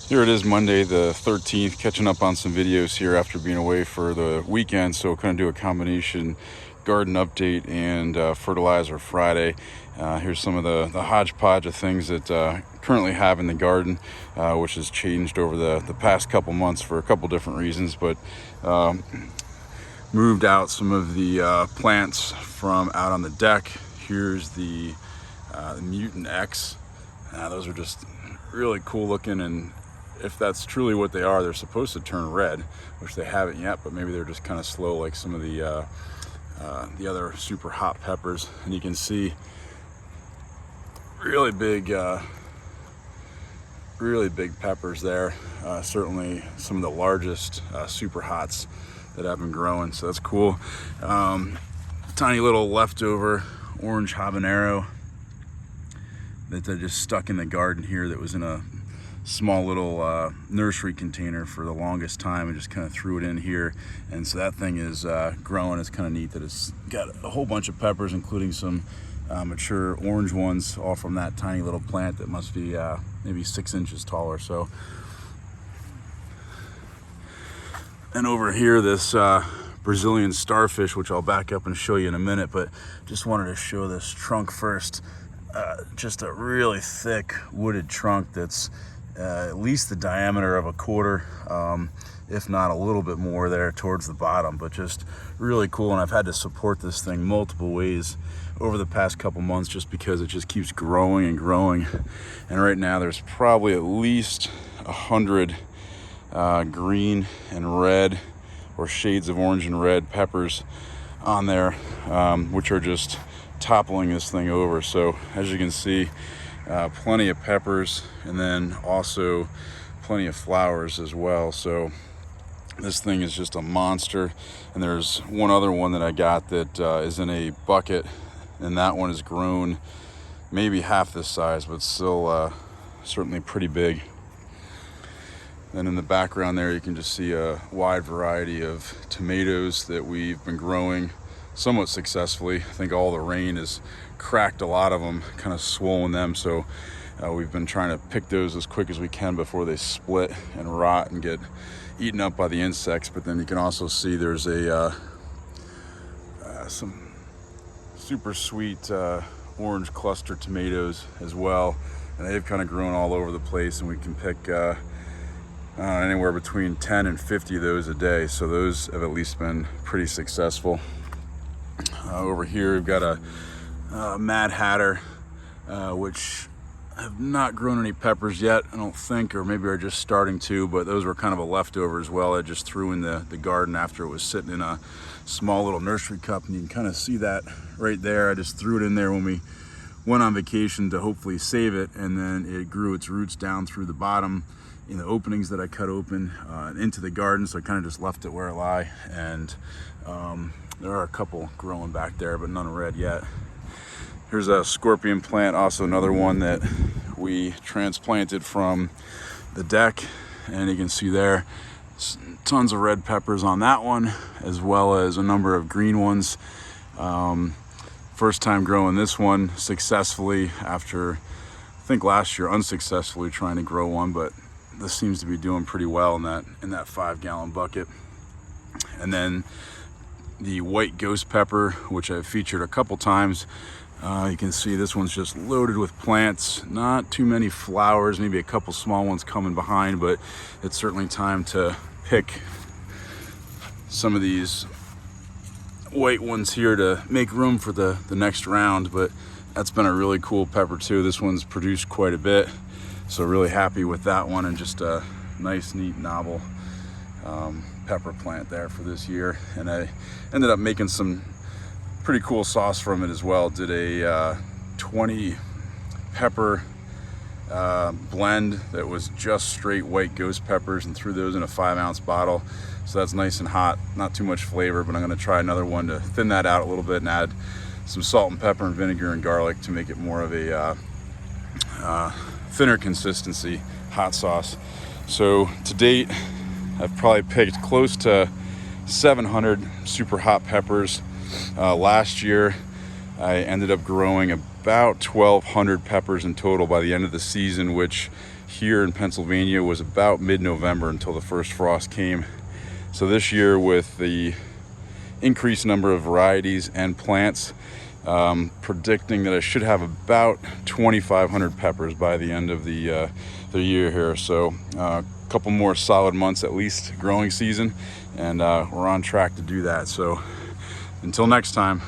Here it is, Monday the 13th, catching up on some videos here after being away for the weekend. So kind of do a combination garden update and Fertilizer Friday. Here's some of the hodgepodge of things that currently have in the garden, which has changed over the past couple months for a couple different reasons, but moved out some of the plants from out on the deck. Here's the Mutant X. Those are just really cool looking, and if that's truly what they are, they're supposed to turn red, which they haven't yet, but maybe they're just kind of slow like some of the other super hot peppers. And you can see really big peppers there. Certainly some of the largest super hots that have been growing, so that's cool. Tiny little leftover orange habanero that I just stuck in the garden here, that was in a small little nursery container for the longest time, and just kind of threw it in here. And so that thing is growing. It's kind of neat that it's got a whole bunch of peppers, including some mature orange ones, all from that tiny little plant that must be maybe 6 inches tall or so. And over here, this Brazilian Starfish, which I'll back up and show you in a minute, but just wanted to show this trunk first. Just a really thick wooded trunk that's at least the diameter of a quarter, if not a little bit more there towards the bottom, but just really cool. And I've had to support this thing multiple ways over the past couple months just because it just keeps growing and growing. And right now there's probably at least 100 green and red, or shades of orange and red peppers on there, which are just toppling this thing over. So as you can see, plenty of peppers, and then also plenty of flowers as well. So this thing is just a monster. And there's one other one that I got that is in a bucket, and that one has grown maybe half this size, but still certainly pretty big. Then in the background there, you can just see a wide variety of tomatoes that we've been growing somewhat successfully. I think all the rain has cracked a lot of them, kind of swollen them. So we've been trying to pick those as quick as we can before they split and rot and get eaten up by the insects. But then you can also see there's some super sweet orange cluster tomatoes as well. And they've kind of grown all over the place, and we can pick anywhere between 10 and 50 of those a day. So those have at least been pretty successful. Over here we've got a Mad Hatter, which have not grown any peppers yet, I don't think, or maybe are just starting to, but those were kind of a leftover as well. I just threw in the garden after it was sitting in a small little nursery cup, and you can kind of see that right there. I just threw it in there when we went on vacation to hopefully save it, and then it grew its roots down through the bottom in the openings that I cut open into the garden. So I kind of just left it where it lie, and there are a couple growing back there, but none red yet. Here's a scorpion plant, also another one that we transplanted from the deck, and you can see there tons of red peppers on that one, as well as a number of green ones. First time growing this one successfully after, I think last year unsuccessfully trying to grow one, but this seems to be doing pretty well in that 5-gallon bucket. And then the white ghost pepper, which I've featured a couple times. You can see this one's just loaded with plants, not too many flowers, maybe a couple small ones coming behind, but it's certainly time to pick some of these white ones here to make room for the next round. But that's been a really cool pepper too. This one's produced quite a bit, so really happy with that one, and just a nice, neat, novel pepper plant there for this year. And I ended up making some pretty cool sauce from it as well. Did a 20 pepper blend that was just straight white ghost peppers, and threw those in a 5-ounce bottle. So that's nice and hot, not too much flavor, but I'm going to try another one to thin that out a little bit and add some salt and pepper and vinegar and garlic to make it more of a thinner consistency hot sauce. So to date, I've probably picked close to 700 super hot peppers. Last year I ended up growing about 1,200 peppers in total by the end of the season, which here in Pennsylvania was about mid-November until the first frost came. So this year, with the increased number of varieties and plants, predicting that I should have about 2,500 peppers by the end of the year here. So a couple more solid months at least growing season, and we're on track to do that. So until next time.